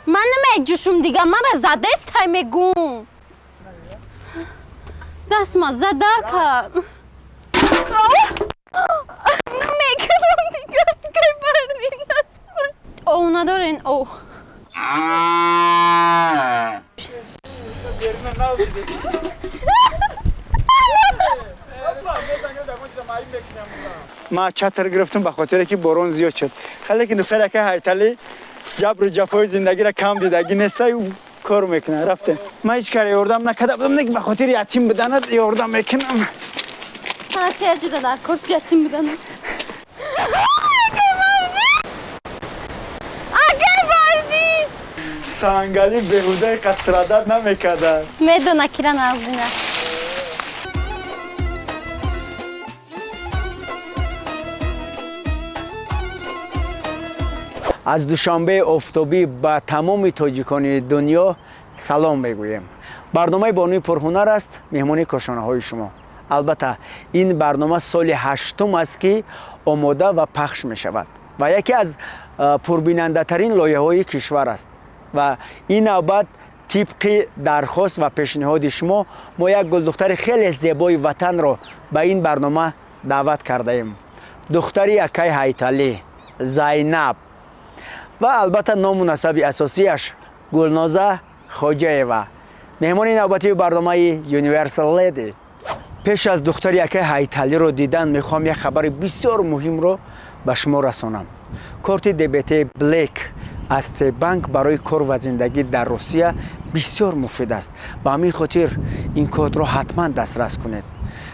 من نمیجوشم دیگه من را زده است میگم دست ما زده کن میکنم دیگه که بردین دست او ندارین او ما چتر گرفتم به خاطر که بارون زیاد شد خاله که دختر که هایتالی جبر و جفای زندگی را کم دیده اگه نسای او کار میکنه رفته من هیچ کاری یاردم نکرده بودم دیگه به خاطر یتیم بدند یاردم میکنم احتیاج ده در کورس یتیم بدن اگر بردی سنگالی بهوده قصرادت نمیکرده میدونه کیرا نازدینه از دوشنبه آفتابی به تمام تاجیکان دنیا سلام میگویم. برنامه بانوی پرهنر است مهمانی کاشانه های شما. البته این برنامه سال هشتم است که آماده و پخش می شود و یکی از پربیننده ترین لایه های کشور است و این نوبت طبق درخواست و پیشنهاد شما ما یک گل دختر خیلی زیبای وطن را به این برنامه دعوت کرده ایم. دختری اکای هایتالی زینب و البته نام مناسب اساسیش گلنازه خواجه‌ایوا مهمانی نوبتی برنامه یونیورسال لیدی. پیش از دختر یکه هایتالی رو دیدن میخوام یک خبر بسیار مهم رو به شما رسانم. کارت دیبت بلیک از بانک برای کار و زندگی در روسیه بسیار مفید است. به همین خاطر این کارت رو حتما دسترس کنید.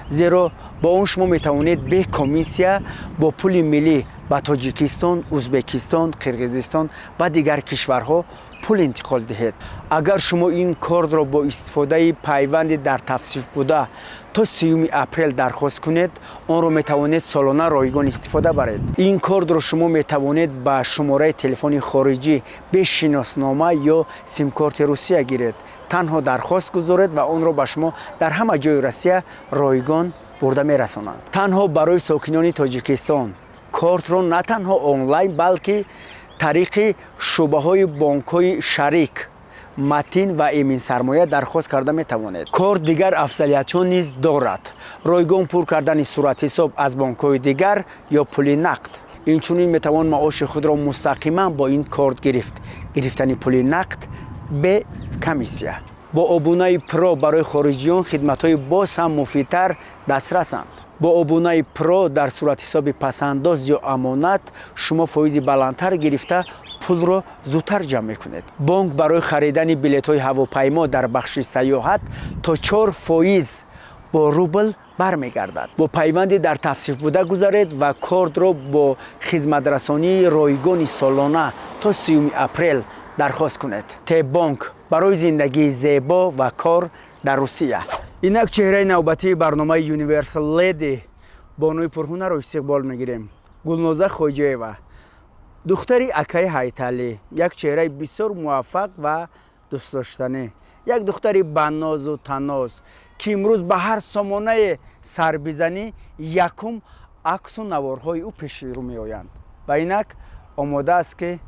زیرا با اون شما میتوانید به کمیسیه با پول ملی به تاجیکستان، ازبکستان، قرقیزستان و دیگر کشورها پول انتقال دهید. اگر شما این کارت را با استفاده پیوند در توصیف بوده تا 30 اپریل درخواست کنید، آن را میتوانید سالانه رایگان استفاده برید. این کارت را شما میتوانید با شماره تلفن خارجی به شناسنامه یا سیم کارت روسیه گیرید. تنها درخواست گذارید و آن را به شما در همه جای روسیه رایگان برده میرسانند. تنها برای ساکنان تاجیکستان کارت را نه تنها آنلاین بلکه طریق شعبه های بانک های شریک متین و ایمن سرمایه درخواست کرده می توانید. کارت دیگر افضلیت ها نیز دارد. رایگان پر کردن صورت حساب از بانک های دیگر یا پول نقد. اینچنین می توان معاش خود را مستقیما با این کارت گرفتن پول نقد به کمیسیه. با ابونه پرو برای خارجیان خدمت های باز هم مفیدتر دسترسند. با ابونه پرو در صورت حساب پسنداز یا امانت شما فایز بلندتر گرفته پول را زودتر جمع میکنید. بانک برای خریدن بلیط های هواپیما در بخش سیاحت تا 4 فایز با روبل برمیگردد. با پیوندی در توصیف بوده گذارید و کارت را با خدمت رسانی رایگان سالانه تا 30 اپریل درخواست کنید. تی بانک برای زندگی زیبا و کار در روسیه. اینک چهره نوبتی برنامه یونیورسال لیدی بانوی پرهنر را استقبال میگیریم. گلنازه خواجه‌ایوا دختری اکای هایتالی، یک چهره بسیار موفق و دوست داشتنی، یک دختری بناز و تناز که امروز به هر سامانه سربیزنی یکم عکس و نوارهای او پیش رو می آیند و اینک آماده است که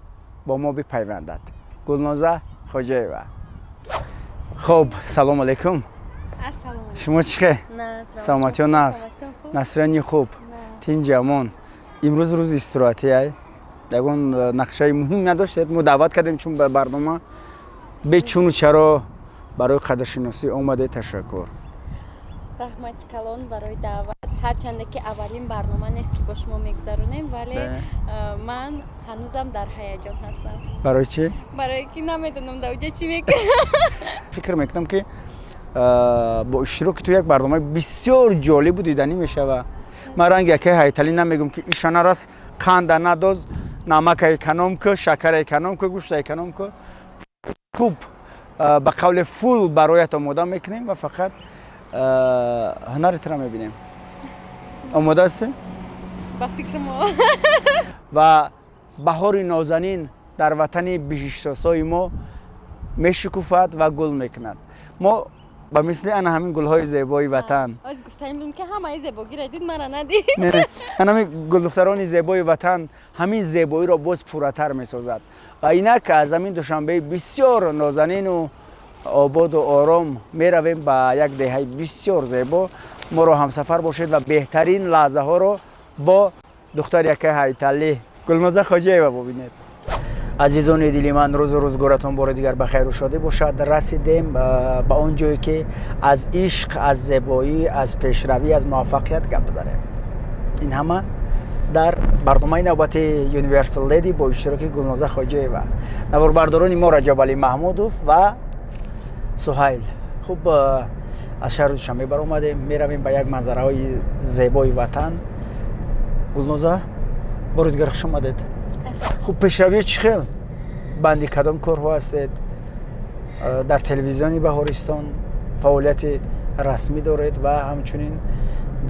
با ما بپیوندد. گلنازه خواجه‌ایوا. خب سلام علیکم. شما چیه؟ نه سلامتی ها است؟ نصرانی خوب؟ تین جوان امروز روز استراحتی است. یکون نقشه مهم نداشتید ما دعوت کردیم چون به برنامه به چون و چرا برای قدرشناسی آمده. تشکر. رحمت کلان برای دعوت. هرچند که اولین برنامه نیست که با شما میگذرونیم ولی من هنوزم در هیجان هستم. برای چی؟ برای که نمیدونم دوجه چی میگه. فکر میکنم که با اشتراک تو یک برنامه بسیار جالب و دیدنی میشه و من رنگ یکی هایتالی نمیگم که ایشانه راست قند نداز، نمک اکنوم که، شکر اکنوم که، گوشت اکنوم که خوب به قول فول برایت آماده میکنیم و فقط هنرت را میبینیم. آماده است؟ با فکر ما. و بهار نازنین در وطن بهشت‌سازای ما میشکفد و گل میکند. ما ба мисли ана ҳамин гулҳои зебои ватан. از گفتیم بودم که همه زیبایی را دید مرا ندید. نه ана ҳамин гулдухтарони зебои ватан ҳамин зебоиро боз пурратар месозад. ва инак аз ҳамин душанбеи бисёр нозанину ободу ором меравем ба як деҳаи бисёр зебо. моро ҳамсафар бошед ва беҳтарин лаҳзаҳоро бо духтари якаи ҳайталӣ Гулноза Хоҷаева бубинед. азизони дили ман, рӯзу рӯзгоратон бори дигар ба хайру шодӣ бошад. Расидем ба он ҷое ки аз ишқ, аз зебоӣ, аз пешравӣ, аз муваффақият гап бизанем. ин ҳама дар барномаи навбати Universal Lady бо иштироки Гулноза Хоҷаева, наворбардорони мо Раҷабалӣ Маҳмудов ва Суҳайл. хуб, аз шаҳри Душанбе баромадем, меравем ба як манзараҳои зебои ватан. Гулноза, бори дигар хуш омадед. хуб, пешравии чӣ хел? банди кадом корҳо ҳастед? дар телевизиони Баҳористон фаъолияти расмӣ доред ва ҳамчунин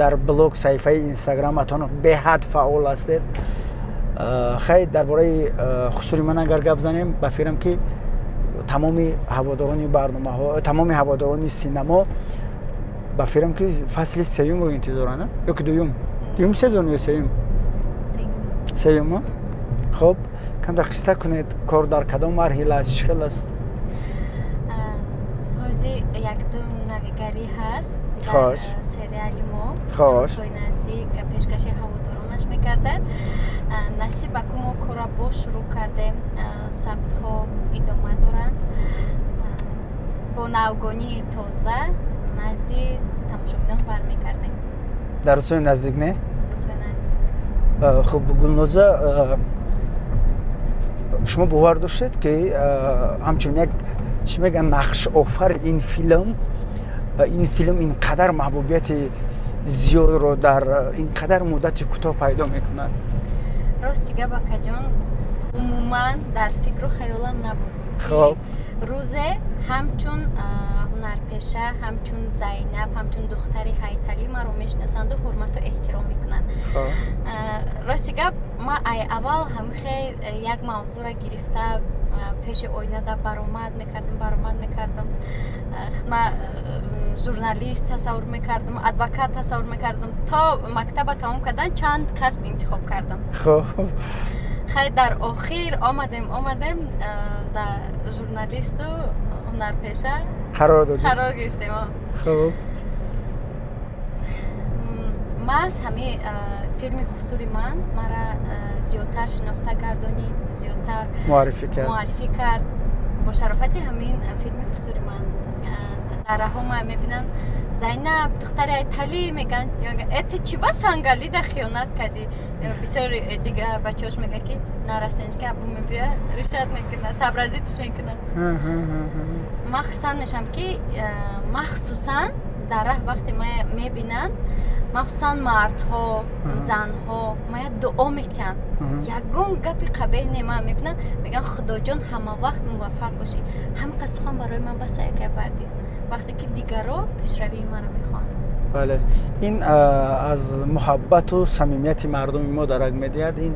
дар блог саҳифаи инстаграматон беҳад фаъол ҳастед. хай дар бораи хусури ман агар гап занем, ба фикрам ки тамоми ҳаводорони барномаҳо, тамоми ҳаводорони синамо ба фикрам ки фасли сеюмро интизоранд, ё ки дуюм сезон ё сеюм? Сеюм. хуб, камдар қисса кунед, кор дар кадом марҳила аст, чӣ хел аст? ҳозир якду навигарӣ ҳаст Хош. дар сериали мо. Хош. Ҳамсои наздик пешкаши ҳаводоронаш мекардад. насиб аку мо кора бо шурӯъ кардем. сабтҳо идома доранд. бо навгонии тоза назди тамошобинон бармекардем. дар рӯзҳои наздик не? рӯзҳои наздик. хуб, Гулноза, шумо бовар доштед ки ҳамчун як чӣ мегӯянд нақшофар ин филм инқадар маҳбубияти зиёдро дар инқадар муддати кӯтоҳ пайдо мекунад? рости гап акаҷон, умуман дар фикру хаёлам набуд Хоб. рӯзе ҳамчун ҳунарпеша, ҳамчун Зайнаб, ҳамчун духтари Ҳайталӣ маро мешиносанду ҳурмату эҳтиром мекунанд. рости гап, ман ай аввал ҳамихел як мавзӯъро гирифта пеши оинада баромад мекардам. ман журналист тасаввур мекардам, адвокат тасаввур мекардам, то мактаба тамом кардан чанд касб интихоб кардам. хай дар охир омадем дар журналисту ҳунарпеша қарор гирифтем. маҳз ҳамин филми хусури ман мара зиёдтар шинохта гардонид, зиёдтар муаррифӣ кард. бо шарофати ҳамин филми хусури ман дараҳо ма мебинанд Зайнаб духтари Ҳайталӣ меган, ту чӣ ба сангалида хиёнат кардӣ. бисёри дигар бачаҳош мегӯянд ки нарасенҷка абу мебия ришват мекунад, сабразитиш мекунад. ман хурсанд мешавам ки махсусан дараҳ вақте мебинанд, махсусан мардҳо, занҳо мая дуо метиҳанд. ягон гапи қабеҳ не ман мебинам, мегӯянд худоҷон ҳамавақт муваффақ бошӣ. ҳамин сухан барои ман баса яка бардӣ. вақте ки дигаро пешравии маро мехоҳанд. бале, ин аз муҳаббату самимияти мардуми мо дарак медиҳад. ин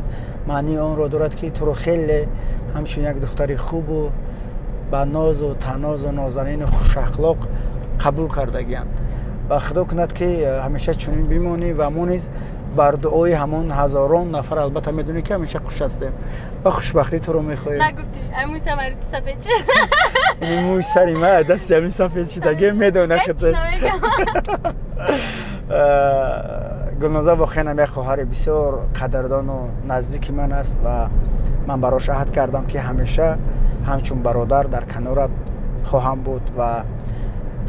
маънии онро дорад ки туро хеле ҳамчун як духтари хубу ба нозу танозу нозанину хушахлоқ қабул кардагианд. ва худо кунад ки ҳамеша чунин бимонӣ ва мо низ бар дуои ҳамон ҳазорон нафар албатта медонӣ ки ҳамеша хуш ҳастем ва хушбахтӣ туро мехоҳем. нагуфтӣ амӯи самари ту сафед шуд. ин мӯи сари ман дасти ҳамин сафед шудаги медона худаш. Гулноза воқеан як хоҳари бисёр қадрдону наздики ман аст ва ман барош аҳд кардам ки ҳамеша ҳамчун бародар дар канорат хоҳам буд. ва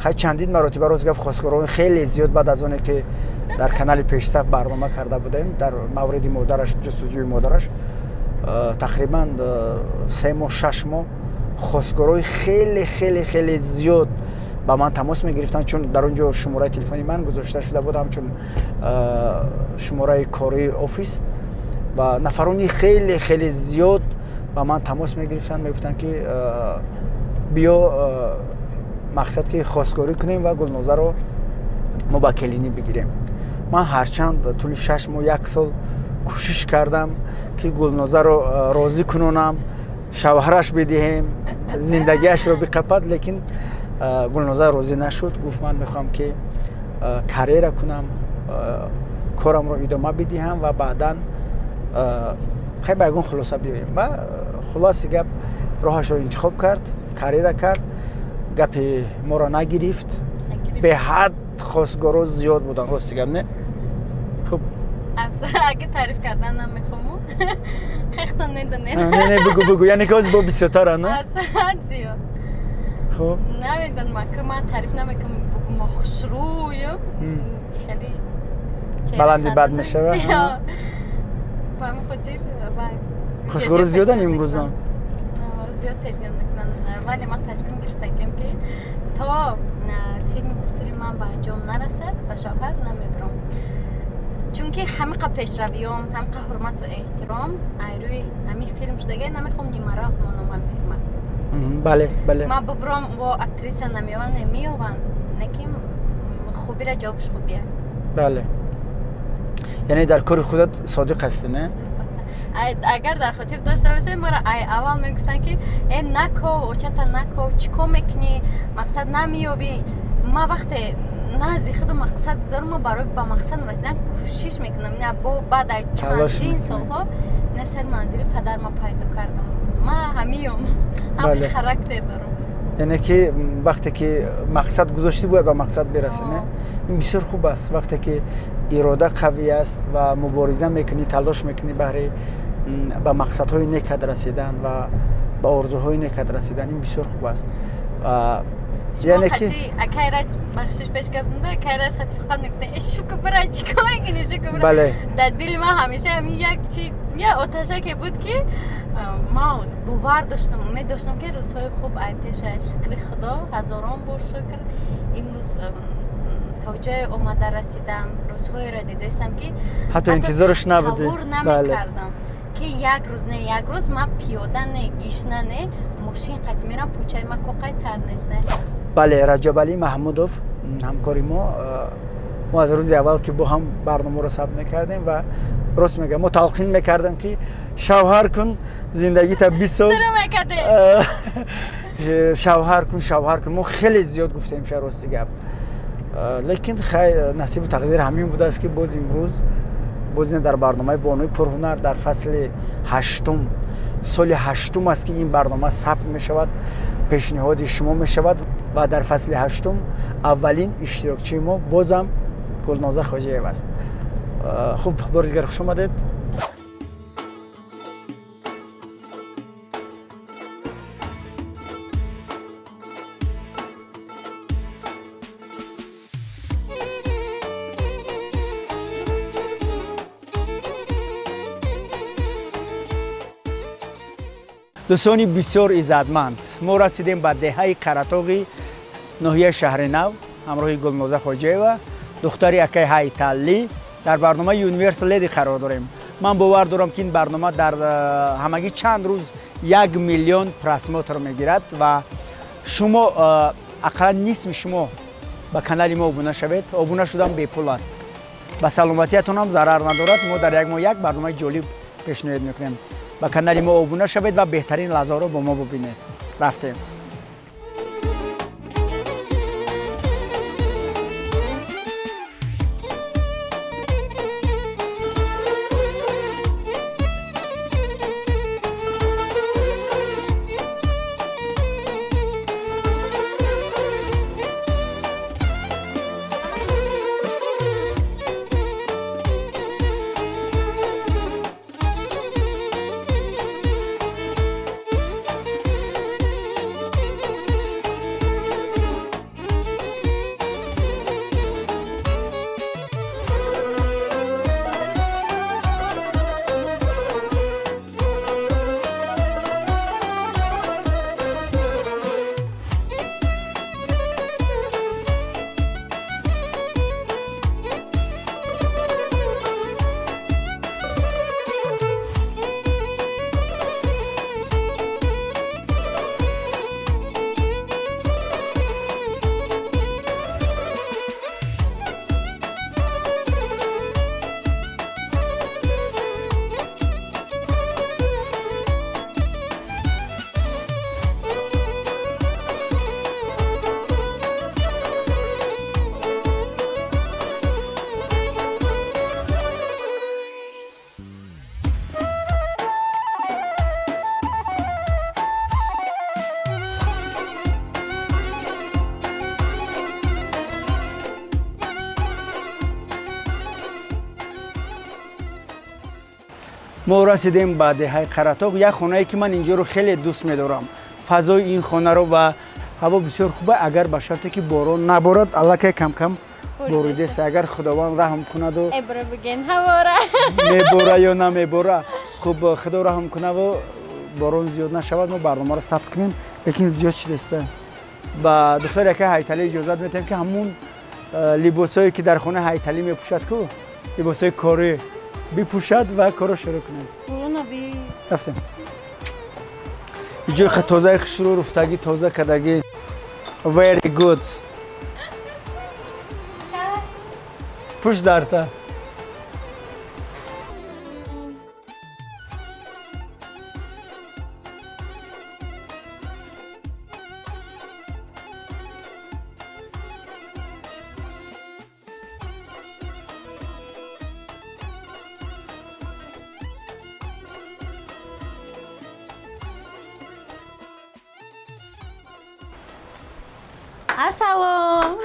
хай чандин маротиба роз гап хостгороҳои хеле зиёд баъд аз оне ки дар канали пешсаф барнома карда будем дар мавриди модараш, ҷустуҷӯи модараш, тақрибан 3 моҳ 6 моҳ хостгороҳои хеле зиёд ба ман тамос мегирифтанд, чун дар он ҷо шумораи телефони ман гузошта шуда буд, ҳамчун шумораи кории офис. ва нафарони хеле зиёд ба ман тамос мегирифтанд, мегуфтанд ки биё мақсад ки хостгорӣ кунем ва Гулнозаро мо ба келинӣ бигирем. ман ҳарчанд тӯли 6 моҳ 1 сол кӯшиш кардам ки Гулнозаро розӣ кунонам, шавҳараш бидиҳем, зиндагиашро биқапад, лекин گلنوزه راضی نشد، گفت من میخوام که کاریره کنم، کارم رو ادامه بدهم و بعدا خیلی به اون خلاصه بیایم. و خلاصی گپ راهش رو انتخاب کرد، کاریره کرد، گپ ما را نگرفت. به حد خواستگارا زیاد بودن، راستی گپ نه؟ خب اگه تعریف کردن نمیخوام خیختان ندونه. نه بگو یعنی که از با بسیار نه؟ از زیاد. خب نمیدونم من تعریف نمیکنم، بگو ما خوشرویم خیلی بلندی بد میشه و با همین خودیر خوشگار زیادن امروز هم زیاد پیشنهاد میکنن، ولی من تصمیم گرفتم که تا فیلم خسروی من به انجام نرسد به شوهر نمیبرم، چون که همه پیشرویام هم حرمت و احترام روی همین فیلم شده، نمیخوام نیمه راه مانم همین فیلم. بله ما ببرم و اکتریس نمیوان نکیم خوبی را جوابش خوبیه. بله یعنی در کار خودت صادق هستی نه؟ اگر در خاطر داشته باشه ما را اول میگفتن که این نکو اوچتا نکو چیکو میکنی مقصد نمیابی. ما وقتی نزدیک خود مقصد دارم، ما برای با مقصد رسیدن کوشش میکنم. نه بعد از چندین سالها نه سر منزل پدر ما پیدا کردم. ما همین خاراکتر دارم. یعنی که وقتی که مقصد گذاشتی باید به مقصد برسی نه؟ این بسیار خوب است. وقتی که اراده قوی است و مبارزه میکنی، تلاش میکنی برای به مقصدهای نیکت رسیدن و به آرزوهای نیکت رسیدن، این بسیار خوب است. یعنی که اکیراج بخشش پیش گفتم اکیراج خاطر فقط نکته اشو برای چیکار میکنی شو بله در دل ما همیشه همین یک چیز یا آتشه که بود که ما باور داشتم، امید داشتم که روزهای خوب آتش شکر خدا هزاران بار شکر امروز تا جای اومده رسیدم، روزهای را دیدم که حتی انتظارش نبودی. تصور نمی‌کردم که یک روز ما پیاده نه گیشنه نه ماشین قطع میرم پوچه ما کوقای تر نیسته. بله رجب علی محمودوف همکاری ما از روز اول که با هم برنامه رو ثبت میکردیم و راست میگم ما تلقین میکردم که شوهر کن زندگی تا 20 سال شوهر کن. ما خیلی زیاد گفتیم راستی گپ، لیکن خیلی نصیب و تقدیر همین بوده است که باز امروز در برنامه بانوی پرهنر در فصل 8 سال 8 است که این برنامه ثبت می شود، پیشنهاد شما می شود و در فصل 8 اولین اشتراکچی ما بازم گلنازه خواجی‌یف است. خوب بار دیگر خوش آمدید. دوستانی بسیار عزتمند، ما رسیدیم به دهه قرطاقی ناحیه شهر نو همراه گلنازه خواجی‌یف دختری اکای های تالی در برنامه یونیورسال لیدی قرار داریم. من باور دارم که این برنامه در همگی چند روز 1 میلیون پرسماتر میگیرد و شما اقلا نصف شما به کانال ما ابونه شوید. ابونه شدن بی پول است، به سلامتیتون هم ضرر ندارد. ما در یک ماه یک برنامه جالب پیشنهاد میکنیم. به کانال ما ابونه شوید و بهترین لحظه رو با ما ببینید. رفتیم. ما رسیدیم به دهه قراتاق، یک خانه‌ای که من اینجا رو خیلی دوست می‌دارم. فضای این خانه رو و هوا بسیار خوبه، اگر به شرطی که باران نبارد. الکی کم کم باریده است. اگر خداوند رحم کند و ابره بگین هوا را میباره یا نمیباره، خب خدا رحم کنه و باران زیاد نشود ما برنامه رو ثبت کنیم. لیکن زیاد چی دسته با دختر یکی هیتالی اجازت میتیم که همون لباسایی که در خانه هیتالی میپوشد کو لباسای کاری بپوشد و کارو شروع کنیم. برو نبی رفتیم اینجا تازه شروع رفتگی تازه کدگی. very good. پوش دارتا السلام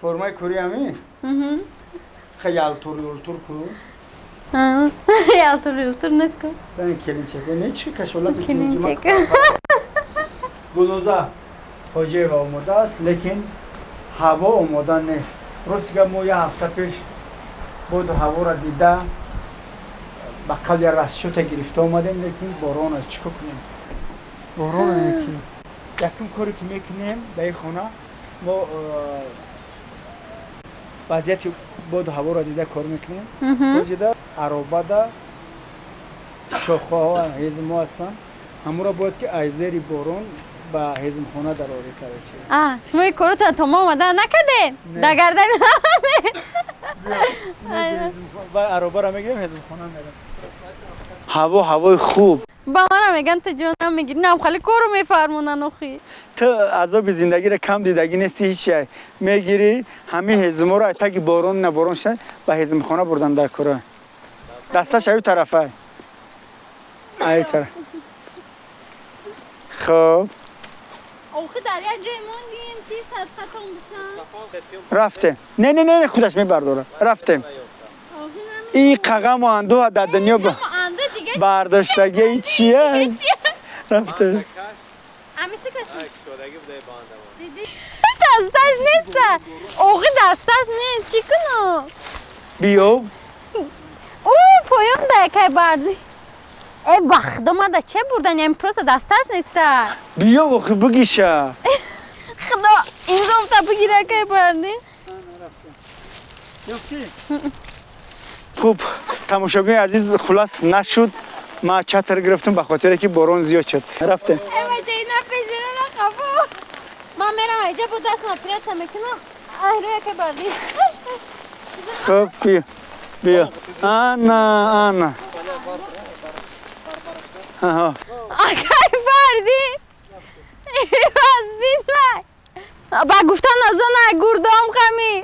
فرمای کوری همی؟ خیلی یالتور کو؟ یالتور نسکو Ben kelinçek. Ne çıkıyor kaşola bir Kelinçek. Guluza hoca ve omoda است lekin hava omoda nest. Rusya mo ya hafta peş بود هوا را دیده بقل یا رسشوت گرفته آمدیم لیکن باران از چیکار کنیم؟ باران یکی یکم کاری که میکنیم در این خانه ما وضعیت بود هوا را دیده کار میکنیم. روزیده عرابه ده شاخه ها هیزم ها هستن همون را باید که از زیر باران به هیزم خانه در آری کرده چه. شما این کارو تا ما آمده نکردین؟ در گردن و عرابه را میگیریم هیزم خانه میرم. هوای خوب. با من میگن تو جونم میگی نه خیلی کارو میفرمونن اخی. تو عذاب زندگی را کم دیدگی نیستی هیچ چیزی میگیری همه هیزم را تا که باران نباران شد به هیزم خانه بردن در کره. دستش ای طرفه. ای طرف. خب اخی در یک جای موندیم که صد ختم بشن. رفتیم. نه خودش میبرداره. رفتیم. این قغم و اندوه در دنیا برداشتگی چیه؟ رفته. امیسی کشی؟ دستش نیست. اوقی دستش نیست. چی کنو؟ بیو. او پایم دکه بردی. ای وقت اومده چه بردن این پروسه دستش نیست. بیو اوقی بگیشه. خدا این زمتا بگیره که بردی. خوب تماشاگوی عزیز خلاص نشد. ما چتر گرفتم به خاطر که باران زیاد شد. رفتیم. ای بچه اینا پیشونه نخواه. من میرم اینجا بود دست ما پریت میکنم. روی که بردی. خب بیا. آنا. آکای بردی. بس بیلای. با گفتن ازونه گردام خمی.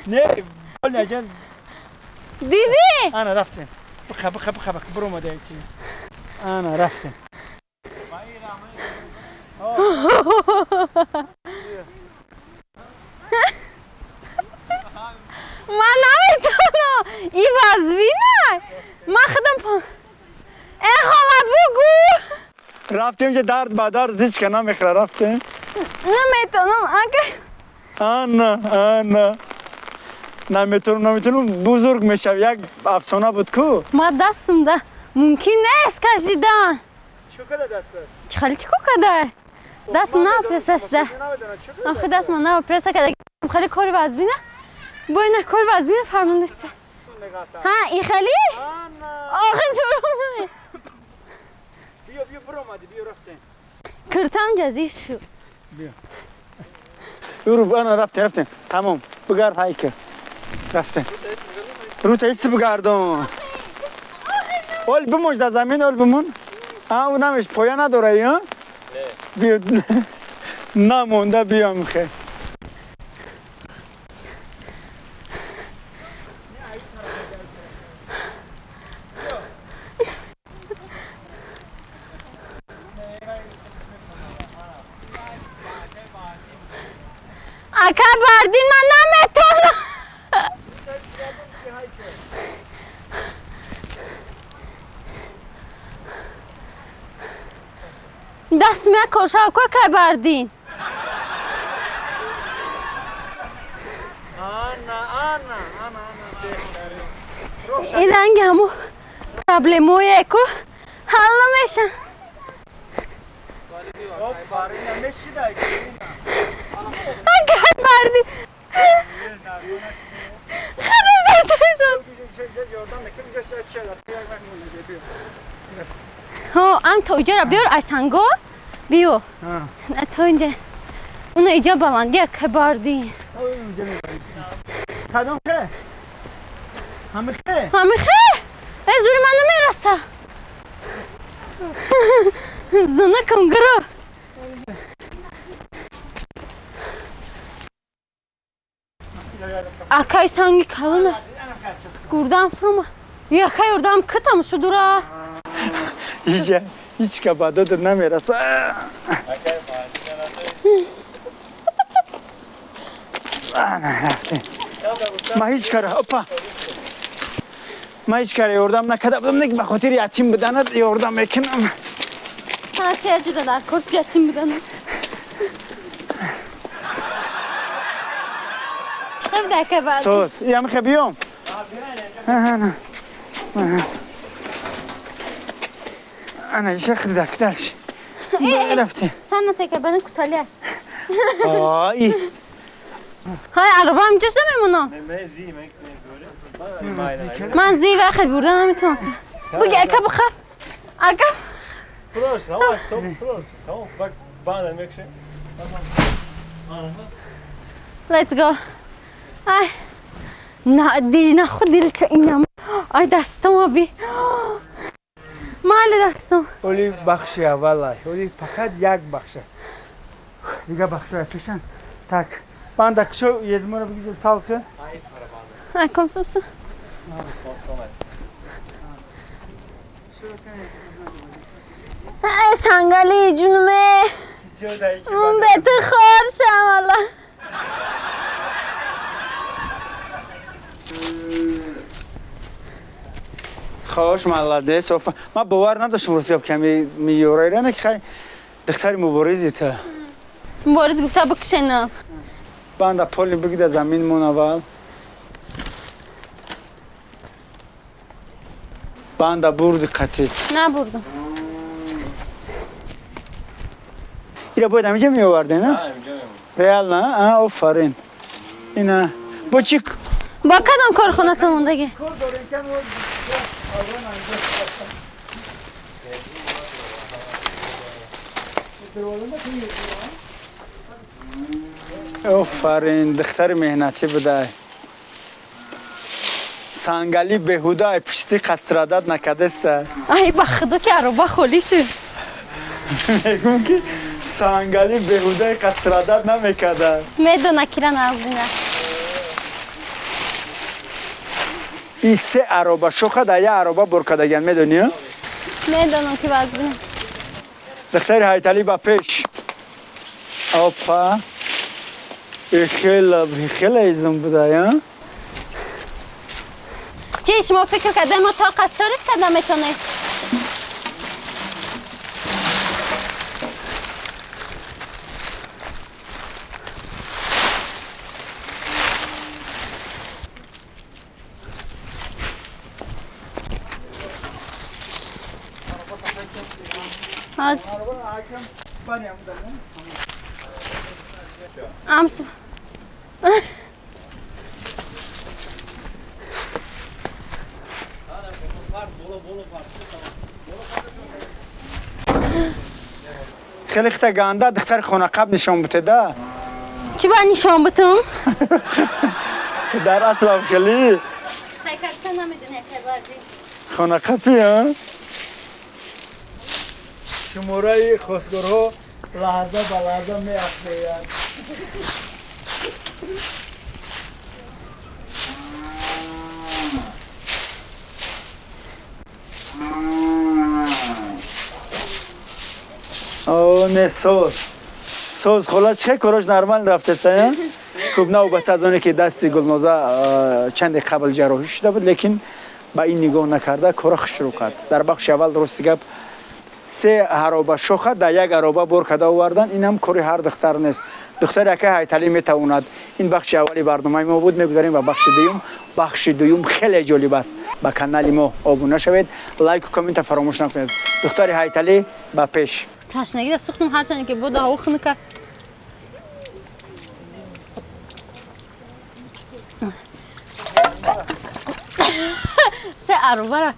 نه بول نجان دیدی؟ انا رفتم خب برو اومده چی انا رفتم من نمیتونم این وزبینه من خودم ای خواهد بگو رفتیم که درد با درد هیچ که نمیخوره رفتیم نمیتونم اگه آنا نمیتونم بزرگ میشه یک افسانه بود کو ما دستم ده ممکن نیست کشیدن چو کده دسته؟ خیلی چکو کده دست نه پرسش ده آخه دست من نه پرسه کده خیلی کاری وزبینه باید نه کاری وزبینه فرمونده سه ها این خیلی؟ آخه زورم بیا برو آمدی بیا رفتیم کرتم جزیر شد بیا برو انا رفتیم تمام بگرد های که رفتیم رو تا ایسی بگردم اول بموش در زمین اول بمون اون نمیش پایه نداره یا؟ بیا نمونده بیام خیلی اکا بردین من نمیتونم. دست می کشا که بردین. این رنگ همو پرابلمویه که حل نمیشن. اگر بردی خیلی ها ام تو اینجا را بیار ایسانگو بیو نه تو اینجا اونو اینجا بلندی که بردی کدام خه؟ همه خه؟ همه خه؟ ای زوری من نمیرسه زنه کم گرو اکای سنگی کلونه گردم فرما یکای اردم کتم شدورا اینجا هیچ که با دادر نمیرسه نه رفتیم ما هیچ کاره اپا ما هیچ کاره یوردم نکده بودم نگه بخاطر یتیم بدند یوردم میکنم تاکیه جده در کورس یتیم بدند خیلی دکه بعد سوز یم خبیوم انا شخص دکترش رفتیم سنة تکه بنن کتالیه آی های عربه هم جشت نمیمونم من زی وقت بردن نمیتونم بگی اکا بخواه اکا Froos, nou is het ook froos. Nou, bak baan en mixen. Let's go ای نه دیدی نه خود دیل چه اینم ای دستم بی مال دستم اولی بخشی والله اولی فقط یک بخش دیگه بخشای پیشن tak banda kışo yezmara bir güzel talkı ای کم سوسو ای سنگالی جونمه اون به تو خور شم الله خوش مالده صوفا ما باور نداشتم رسیب کمی میوره رنه که خیلی دختری مبارزی تا مبارز گفته بکشنم بنده پولی بگیده زمین مون اول بنده بردی قطعی نبردم ایره باید همینجا میوورده نه؟ ریال نه؟ آفرین اینه با چی؟ با کدام کارخونه تو موندگی؟ آفرین دختر مهنتی بوده سنگالی بهوده پشتی قصرادت نکده است ای بخدا که عروبا خولی شد میگم که سنگالی بهوده قصرادت نمیکده میدونه که نازینه این سه عروبا شوخه در یه عروبا برکدگن میدونی؟ میدونم که وزبینه دختر حیتالی با پیش آپا خیلی ایزم بوده یا؟ چی شما فکر کرده ما تا قصاریست که نمیتونه از امس خیلی خیلی گنده دختر خونه قبل نشان بوده چی باید نشان بتم؟ در اصل افکلی سیکرتا نمیدونه که بازی خونه قبلی ها شماره خواستگارها لحظه به لحظه می افزایند. او نه سوز خلا چه کارش نرمال رفته تا خوب نوبسته از آنه که دست گلنوزه چند قبل جراحی شده بود لیکن با این نگاه نکرده کار شروع کرد. در بخش اول درست گپ 3 حرابه شوخه در یک حرابه بر کده آوردن. این هم کاری هر دختر نیست. دختر که هیتلی میتواند. این بخش اولی برنامه ما بود. میگذاریم به بخش دوم. بخش دوم خیلی جالب است. با کانال ما ابونه شوید. لایک و کامنت فراموش نکنید. دختر هیتلی با پیش. تشنگی از سوختم هر چند که بود هوا خنکه. سه عروبه را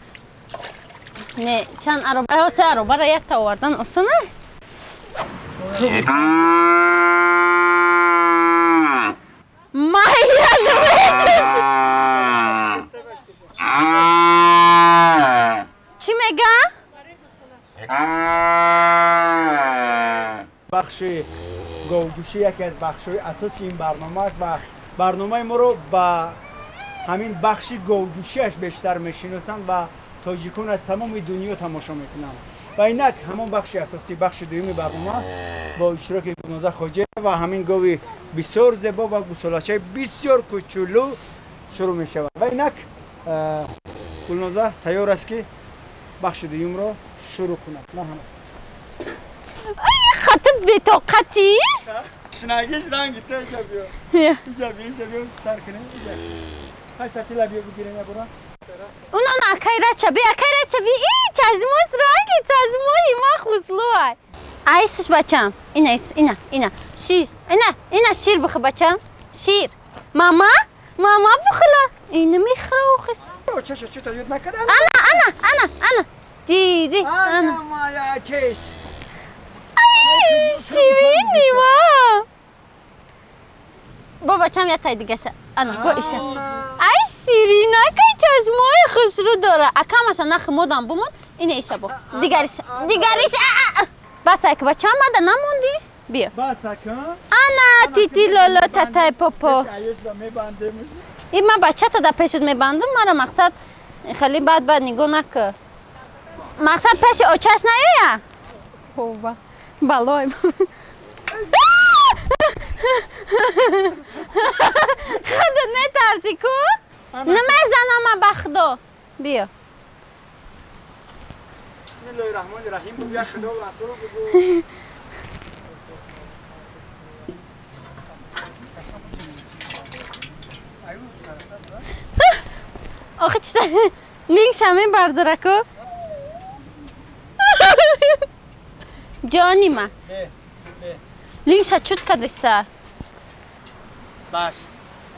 نه چند عروبه سه عروبه را یک تا آوردن آسانه ماهیه نمیچشی چی میگه؟ بخش گاودوشی یکی از بخش‌های اساسی این برنامه است و برنامه ما رو با همین بخش گاودوشیش بیشتر میشناسند و تاجیکان از تمام دنیا تماشا میکنند و اینک همون بخش اساسی بخش دوم برنامه با اشتراک گلنوزه خواجه و همین گاوی بسیار زیبا و گوسالاچه بسیار کوچولو شروع میشود و اینک گلنوزه تیار است که بخش دوم رو شروع کند. مرحبا. خطت به طاقتی؟ شناگیش رنگی تو اینجا بیا. اینجا بیا سر کنه اینجا. خواهی سطیل بیا بگیریم یا برا. اون اکای را چبی ای چازموز رنگی چازموی ما خوزلوی ایسش بچم اینا شیر اینا شیر بخه بچم شیر ماما بخلا اینو میخره و خس چه تا یود نکرد انا دیدی انا مایا چش شیرینی ما با بچم یه تای دیگه شه انا با ایشه ای سیرینا که چشمای خوش رو داره اکامش نخ مودم بمون اینه ایشه با دیگریش بس که بچه آمده نموندی بیا بس که انا تیتی لولو تتای پاپا این من بچه تا در پیشت میبندم مرا مقصد خیلی بعد نگاه نکن مقصد پیش اوچش نیایا خوبه بلای خودت نترسی کو؟ نمیزنم بخدو بیا بسم الله الرحمن الرحیم بگو یا خدا و رسول بگو آخه چطور لینک شمی برداره کو؟ جانی ما لینک شد کدسته باش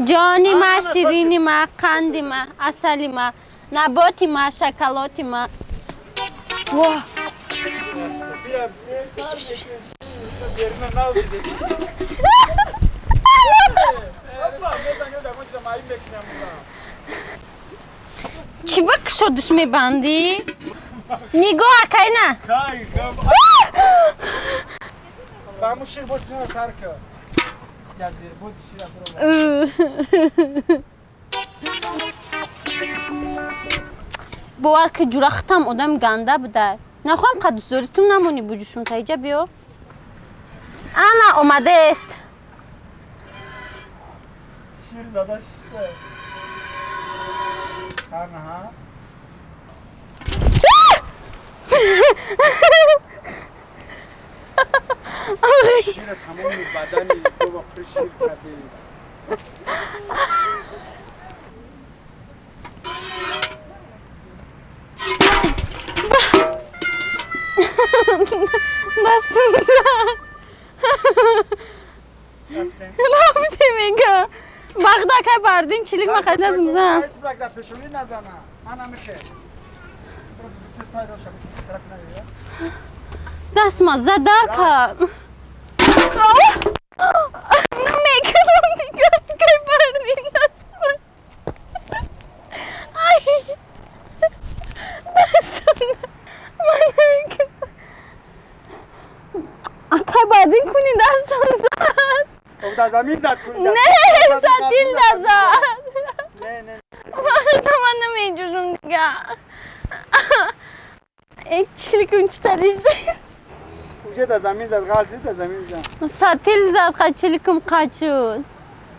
جانی ما شیرینی ما قندی ما اصلی ما نباتی ما شکلاتی ما واه چی بک شدش میبندی؟ نگاه اکای نه بامو شیر بود نه ترک جدیر بود شیر باور که جورختم آدم گنده بوده نخواهم قد دوستم نمونی بوجوشون تا اینجا بیا انا اومده است شیر زده شیسته ها نه شیر تمام بدنی تو با شیر کردی دستم زن رفتی میگه بغدا که بردیم چلیک ما خیلی دستم زن ایس بلک در پشونی نزنه انا میخه دست ما زدر کن میکنم نگاه که بردیم دست ای دستم من نمیکنم اکای بردیم کنی دستم زد او در زمین زد کنی نه ساتیل نزد نه من نمیجوشم دیگه یک چلیکون چطوریشه اوجه در زمین زد غلطی در زمین زد ساتیل زد خواهد چلیکم قد شد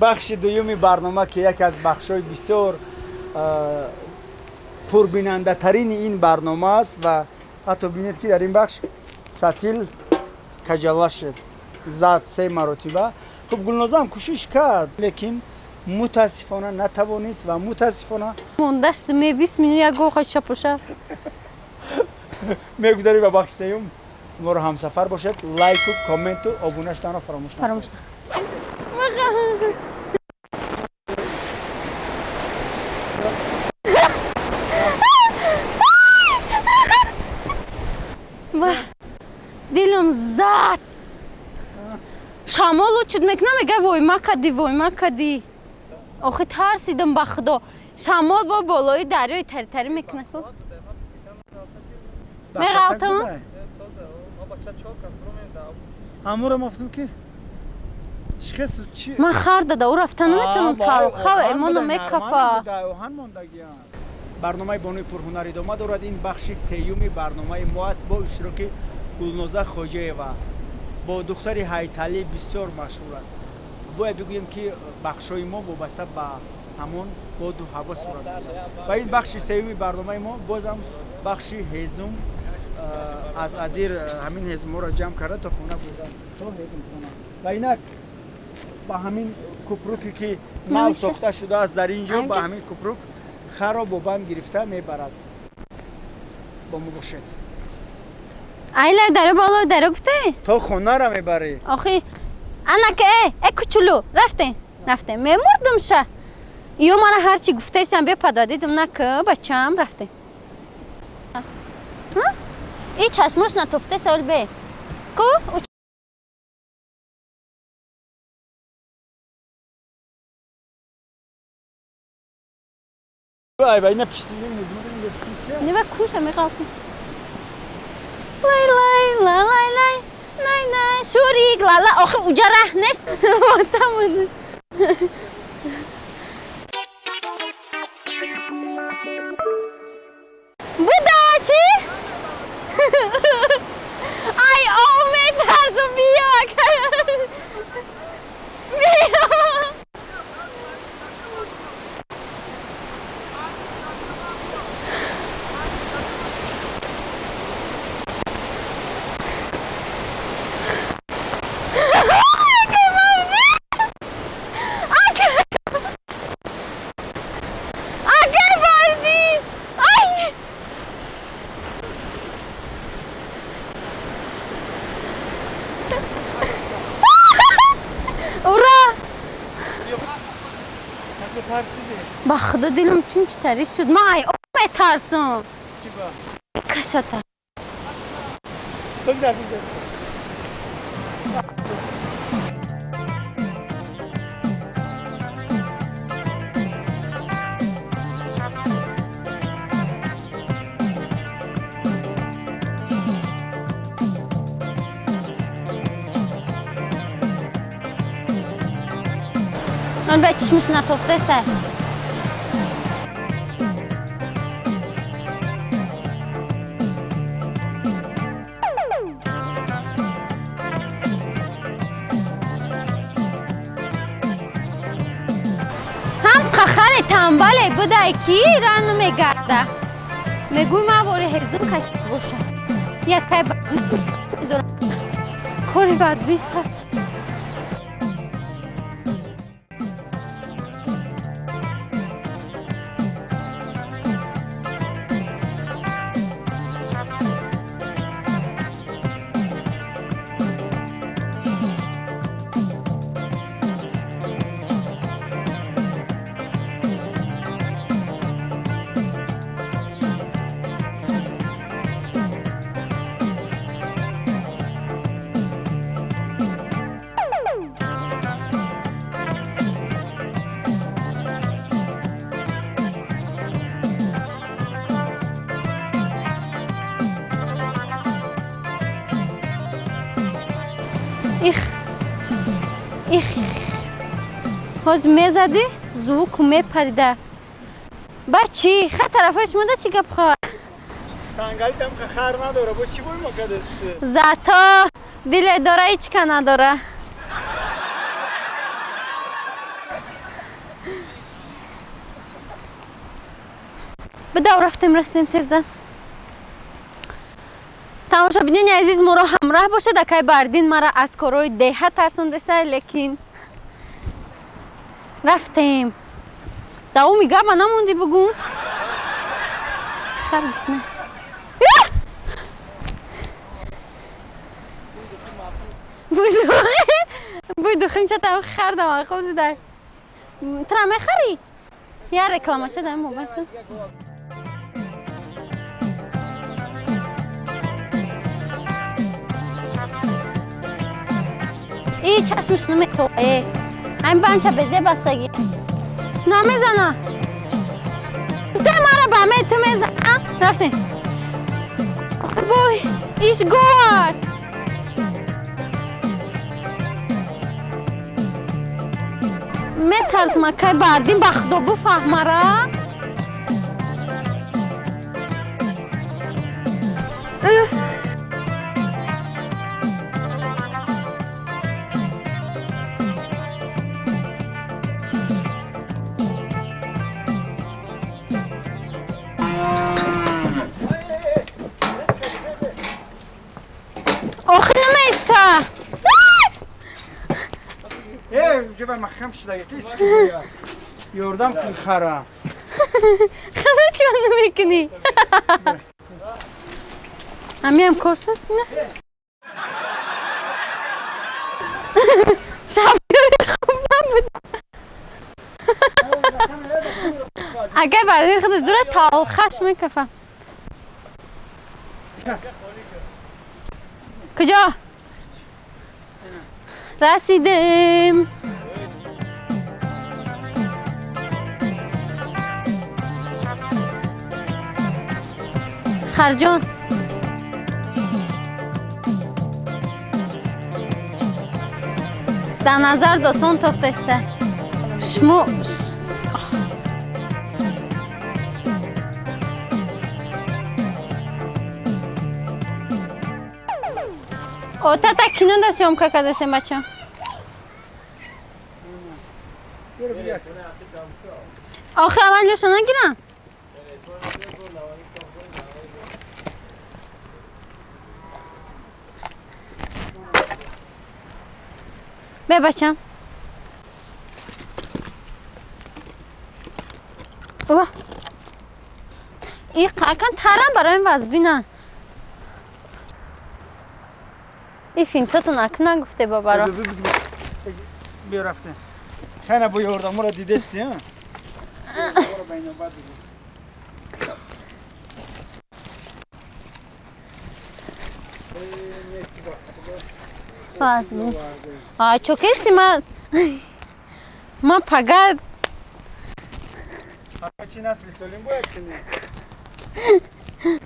بخش دومی برنامه که یک از بخش‌های بسیار پربیننده ترین این برنامه است و حتی بینید که در این بخش ستیل کجاله شد زد 3 مرتبه. خب گلنازه هم کوشش کرد لیکن متاسفانه نتوانست و متاسفانه موندشت می 20 میلیون یک گوخ شپوشه میگذاری به بخش سوم ما رو همسفر باشد. لایک و کامنت و ابونش تان فراموش نکنید. دلم زد شمال چود میکنه میگه وای ما کدی آخه ترسیدم به خدا. شمال با بالای دریای تری تری میکنه خب میغلطم امور مفتم که شخص چی من خر داده او رفتن نمیتونم تلخه و ایمانو میکفه. برنامه بانوی پرهنر ادامه دارد. این بخش سیومی برنامه ما است با اشتراک گلنازه خوجایوا با دختر هیتالی بسیار مشهور است. باید بگویم که بخشای ما وابسته به همون باد و هوا صورت میگیرد و این بخش سیومی برنامه ما بازم بخش هیزم از ادیر همین هیزم را جمع کرده تا خونه بردن تا هیزم خونه و اینک با همین کپروکی که نو ساخته شده است در اینجا با همین کپروک خراب و بند گرفته میبرد. با ما باشد. ایلا داره بالا داره گفته تا خونه را میبری. آخی انا که ای کوچولو رفته میمردم شه یو من هرچی گفته ایسم بیا پدا دیدم نه که بچم رفته. ای چشمش نتفته سوال به کو وای اینا پشتی نه کوش میخوام لای نه شوریک لالا آخه اوجا ره نیست تمام بودا چی ای امید هرزو بیا با خدا دلم چون چطوری شد ما ای اوه ترسم چی با؟ کشتا بگذار من به چشمش نتفته سر هم قخر تنباله بوده کی رانو میگرده میگوی ما باره هزم کشت باشه یکی دارم کاری باز بیخواد ایخ هاز میزدی زوک میپریده بچی خیلی طرفش مونده چی گپ خواه سنگلیت هم که خر نداره با چی باید مکدش زتا دل داره هیچ که نداره بدو رفتیم رسیم تیزه тамошобинёни азиз моро ҳамроҳ бошед. акай бардин мара аз корои деҳа тарсондеса, лекин рафтем. давоми габа намонди бугум. харгишна будухим чатам хардам хозида. тра мехари? я реклама шуда мобайл. ای چشمش نمیتوه. همین بانچه بزه بستگی نمیزنه. ده مرا به همه تو میزنه. رفتیم بای ایش گوهد میترسم که بردیم بخدابو فهمه را. آخه نمیسته. جبه مخم شده یه تیست که باید یوردم کن خره. خدا چون نمیکنی؟ همیم کارسد نه؟ شب خوب نبود. اگه بردیم خودش دوره تالخش میکفم. کجا؟ رسیدیم. خرجان در نظر داستان تفته است. شما اوتا تکینون دستیم که کدستیم بچه آخه اول جاشو نگیرم. به بچم این قاکن ترم برای این وزبینن. این فیلم تو نکنه گفته بابا را بیا رفته خیلی با یوردم را دیده سی ها وزبین چوکیستی من پگرد چی نسلی سالیم باید چی نه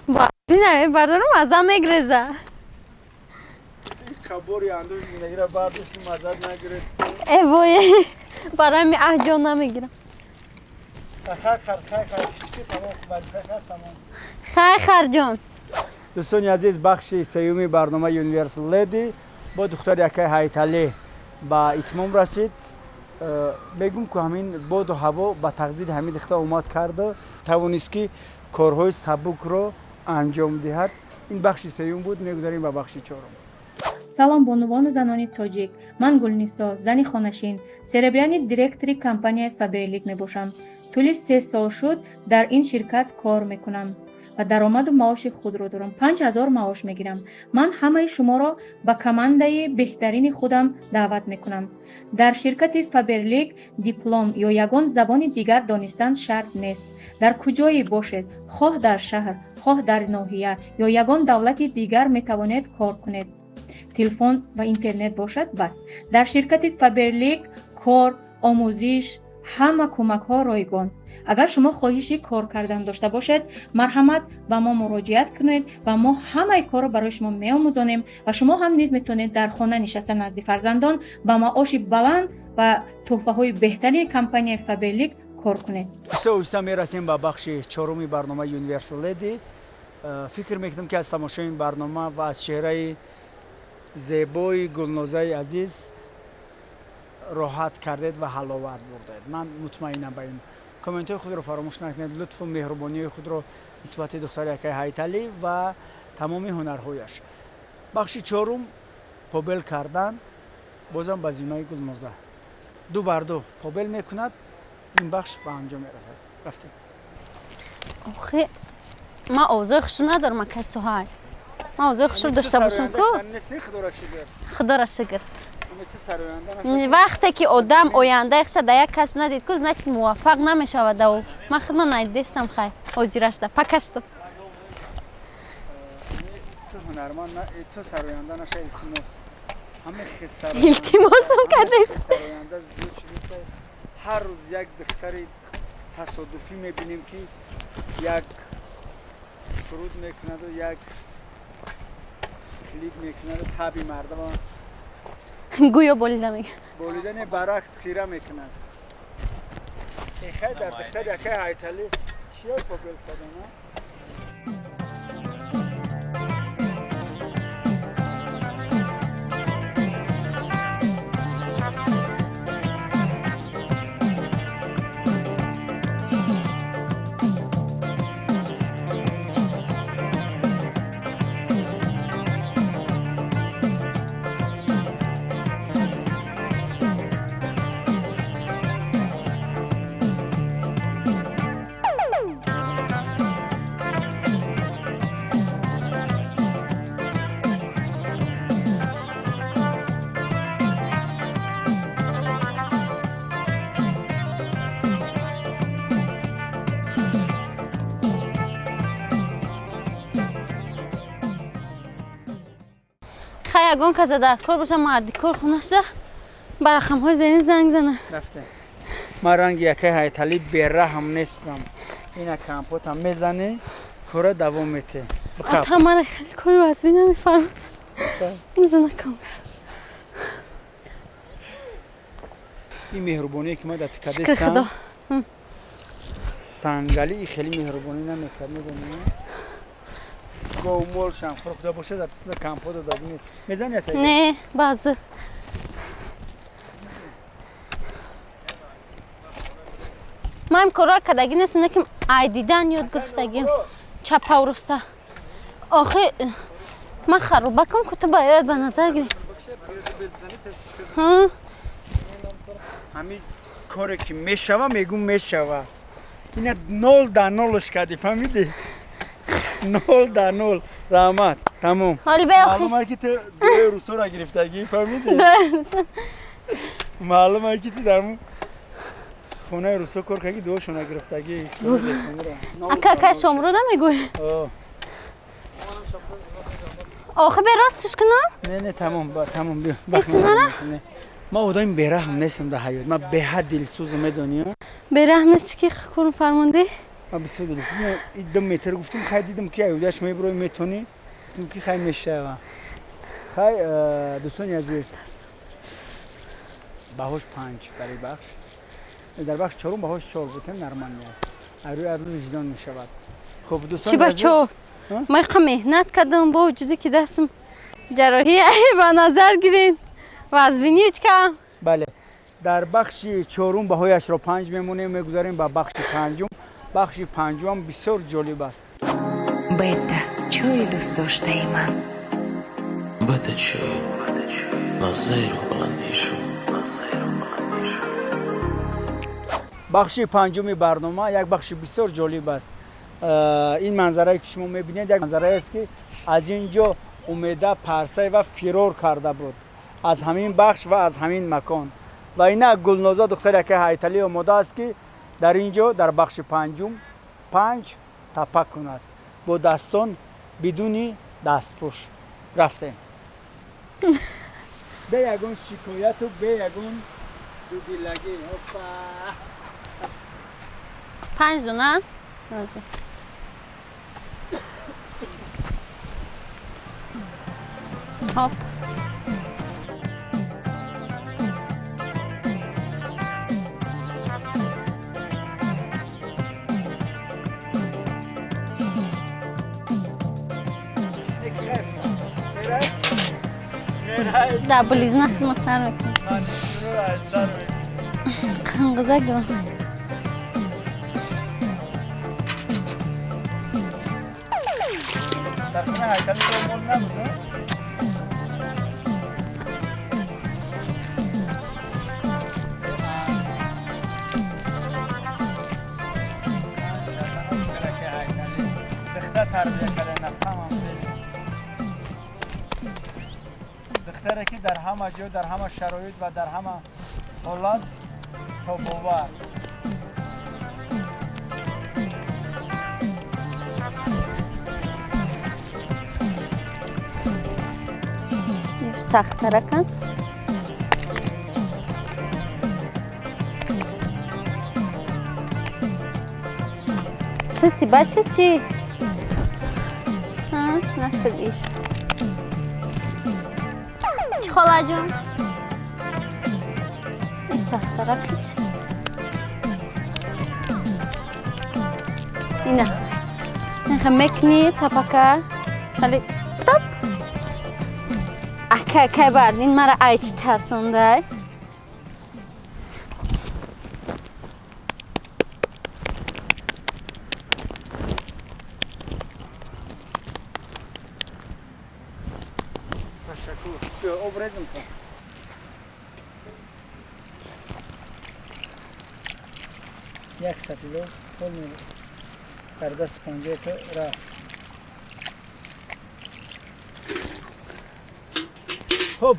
وزبین بردارم ازم میگریزه. خبری اندوش میگیره برداشتی مزد نگیره. ای وای برای می احجان نمیگیرم. خیر جان. دوستان عزیز بخش سیومی برنامه یونیورسال لیدی با دختر یکی هایتالی با اتمام رسید. بگم که همین باد و هوا با تقدیر همین دختر اومد کرده توانست که کارهای سبک رو انجام دهد. این بخش سیوم بود. میگذاریم به بخش چهارم. салом бонувону занони тоҷик. ман гулнисо зани хонашин серебряни директори компанияи фаберлик мебошам. тӯли 3 сол шуд дар ин ширкат кор мекунам ва даромаду маоши худро дорам. 5000 маош мегирам. ман ҳамаи шуморо ба командаи беҳтарини худам даъват мекунам. дар ширкати фаберлик диплом ё ягон забони дигар донистан шарт нест. дар куҷое бошед, хоҳ дар шаҳр, хоҳ дар ноҳия ё ягон давлати дигар метавонед кор кунед. телефон ва интернет бошад бас. дар ширкати фаберлик кор, омӯзиш, ҳама кӯмакҳо ройгон. агар шумо хоҳиши кор кардан дошта бошед, марҳамат ба мо муроҷиат кунед ва мо ҳамаи корро барои шумо меомӯзонем ва шумо ҳам низ метавонед дар хона нишаста назди фарзандон ба маоши баланд ва тӯҳфаҳои беҳтарини компанияи фаберлик кор кунед. оҳиста мерасем ба бахши чороми барномаи Universal Lady. фикр мекунам ки аз тамошои ин барнома ва аз чеҳраи зебои гулнозаи азиз роҳат кардед ва ҳаловат бурдед. ман мутмаинам ба ин کامنت خود رو فراموش نکنید. لطف و مهربانی خود رو نسبت دختر یکای هایتالی و تمام هنرهایش. بخش چهارم پابل کردن، بازم به زیمای گلنوزه 2 بر 2 پابل میکند. این بخش به انجام میرسد. رفتیم. آخه ما اوضاع خوش ندارم که سوهای. ما اوضاع خوش داشته باشم که خدا را شکر. وقتی که آدم آینده خش در یک کسب ندید که نچ موفق نمیشود و من خدمت ندیدستم خیر حاضرش ده پکشتم. تو هنرمند نه تو سراینده نشه التماس. همه خسارت. التماسم کردید. سراینده زود شده. هر روز یک دختری تصادفی میبینیم که یک فرود میکند و یک کلیپ میکند و تابی مردم گویا بولیده میگه. بولیدن برعکس خیره میکند. این خیلی در دختر یکی هایتالی چیه پابل کردن؟ یگان که در کار باشه مردی کار خونش ده برخم های زنی زنگ زنه. رفته. ما رنگ یکی هایتالی بیره هم نیستم. اینا کمپوت هم میزنه کار دوام میته. آتا من خیلی کار وزبی نمیفرم. نزنه کام این مهربانی که ما در تکه شکر خدا. سنگالی خیلی مهربانی نمیکرد. میدونی؟ گومول شان فروخته باشه در کمپوت دادی نیست. میزنی تا نه بازه. ما هم کارا کدگی نیستم نکیم ای دیدن یاد گرفتگیم چپ و رسته. آخه من خروبه کم که تو باید به نظر گیری. همین کاری که میشوه میگم میشوه. اینا 0 در 0ش کردی فهمیدی؟ 0 در 0 رحمت تموم. حالی بیا آخی. معلومه که تو 2 روسو را گرفتگی فهمیدی؟ 2 روسو. معلومه که تو در خونه روسو کار کردی 2 شونه گرفتگی. اکا شمرو نمیگوی. آخه به راستش کنم؟ نه تمام تمام بیا. ایسی نره؟ ما آدم بی‌رحم نیستم در حیات. من به حد دلسوز میدونی. بی‌رحم نیستی که کارم فرمانده؟ من بسیار دلسوز. این 2 متر گفتم خیلی دیدم که ایودش میبروی میتونی. گفتم که خیلی میشه. خیلی دوستان عزیز. باهوش 5 برای بخش. در بخش 4 باهوش 4 بودن نرمان میاد. روی وجدان میشود. خب دوستان چی بچه ما خیلی مهنت کردم با وجودی که دستم جراحی به نظر گیرین وزبینی هیچ کم. بله در بخش 4 بهایش را 5 میمونیم میگذاریم با بخش 5. بخش 5 هم بسیار جالب است. بتا چوی دوست داشته ای من بتا چوی نظیر و بلندیشو. بخش 5 برنامه یک بخش بسیار جالب است. این منظره که شما میبینید یک منظره است که از اینجا امیده پرسه و فرار کرده بود از همین بخش و از همین مکان و اینا گلنوزه دختر که هایتالی آماده است که در اینجا در بخش 5 تپه کند با دستان بدون دستپوش. رفتیم به یگون شکایت و به یگون دودیلگی. 5 دونه نازی هاپ در بلیز نخت مختار بکنی قنقزک دارم در خونه هیکلی رو مول نبود نه؟ دختر تربیه کرده نسام هم دختره که در همه جا در همه شرایط و در همه حالات تا باور سخت رکن سسی بچه چی؟ نشد ایش چی خاله جون؟ این سخت رک چی؟ اینه این خمکنی تپکه خالی توپ که بردین مرا ایچ ترسونده تشکر ابرزم کن یک سطیلو کل میره در دست پنجه که رفت خب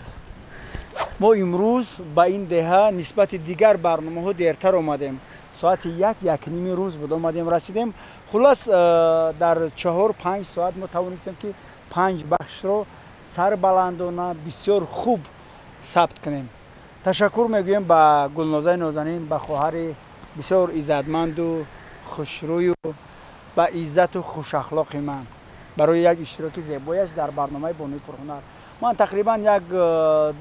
ما امروز با این دهه نسبت دیگر برنامه ها دیرتر آمدیم ساعت یک نیم روز بود آمدیم رسیدیم خلاص در 4-5 ساعت ما توانستیم که 5 بخش رو سربلندانه بسیار خوب ثبت کنیم تشکر میگویم با گلنازه نازنین با خواهر بسیار عزتمند و خوشروی و با عزت و خوش اخلاق من برای یک اشتراک زیبایش در برنامه بانوی پرهنر من تقریبا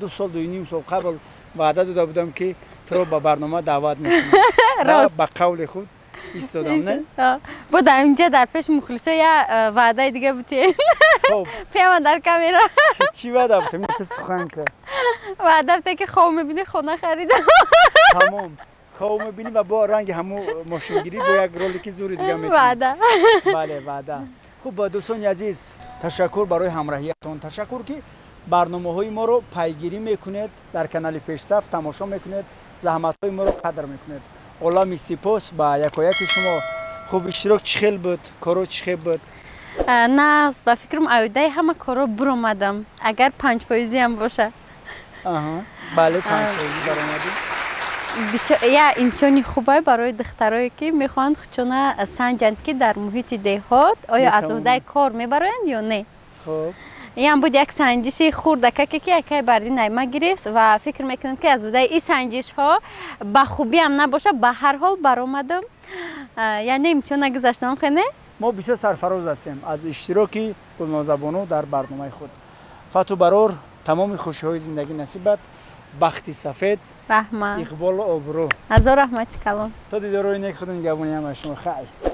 2 سال 2.5 سال قبل وعده داده بودم که تو رو به برنامه دعوت میکنم با قول خود ایستادم نه بودم اینجا در پیش مخلصا یا وعده دیگه بودی خب پیام در کامیرا چی وعده بودم تو سخن که وعده بودم که خواب میبینی خونه خریدم تمام خواب میبینی و با رنگ همو ماشینگیری با یک رولیک زوری دیگه میکنی وعده بله وعده خب دوستان عزیز تشکر برای همراهیتون تشکر که برنامه های ما رو پیگیری میکنید در کانال پیشرفت تماشا میکنید زحمت های ما رو قدر میکنید اولا سپاس با یک شما خوب اشتراک چخیل بود کارو چخیل بود نه با فکرم ایده همه کارو برآمدم اگر 5% هم باشه بله 5% برآمدی یا امکانی خوبه برای دخترایی که میخوان خودشون سنجند که در محیط دهات آیا از عهده کار میبرند یا نه خب این بود یک سنجش خوردکه که یکی بردی نیمه گرفت و فکر میکنم که از عهده این سنجش ها به خوبی هم نباشه به هر حال برآمدم یعنی امتحان نگذاشتم خیلی ما بسیار سرفراز هستیم از اشتراکی گلنازه بانو در برنامه خود فتو برار تمام خوشی های زندگی نصیبت بخت سفید رحمت اقبال و ابرو از رحمت کلام تا دیدارای نیک خود نگهبانی هم شما خیر